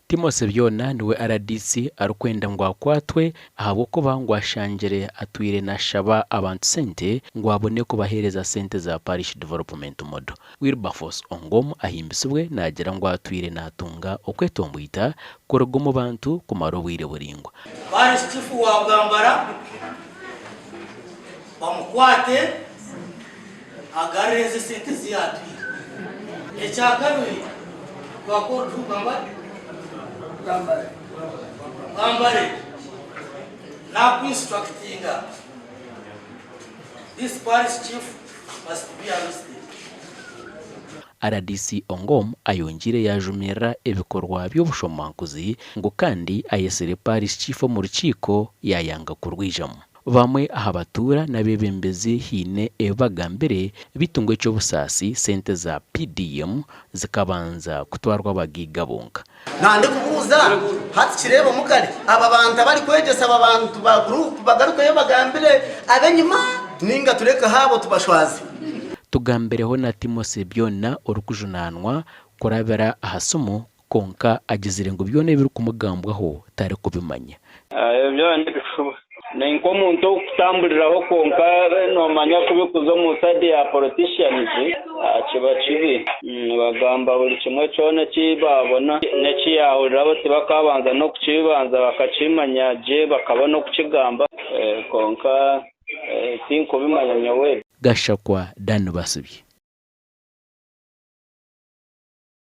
Timose byona niwe RDC arukwenda ngo akwatwe ahabo ko bangwashangere atwire na shaba abantu sente ngo abone ko bahereza sente za parish development model. Wilberforce Ongom ahimbiswe nagera ngo atwire natunga okwetombuita korogomo bantu kumaro wire buringwa. Parish chief wa Bwambara bamukwate agareze sente ziyatwire. Ekyakabiri bakora Bwambare now instructing this parish chief must be arrested. RDC Ongom ayongire yajumira ibikorwa by'ubushomankuzi ngo kandi ayesere parish chief mu rukiko yayanga kurwijamo. Bamwe ahabatura nabebembezi hine ebagambere bitungwe cyo busasi sente za PDM zikabanza kutwarwa bagigabonka. Nande kubuza hati kireba mukari aba bantu bari kwegesa aba bantu ba group bagaruka yo bagambire abenyuma ninga tureka habo tubashwazi. Tugambereho na Timose byona urukujunanwa kurabera ahasumo konka agizire ngo byone biri kumugambwaho tare kubimanya. Byone Nenko muntu kutambuliraho konka no manya kubikuzo mu side ya politicians kiba kibi bagamba buri kimwe cyone kibabona neki yahurira bose bakabanza no kukibanza bakacimanya je bakabona kukigamba konka sinko bimanya nyawe Gashakwa Dan Basubi.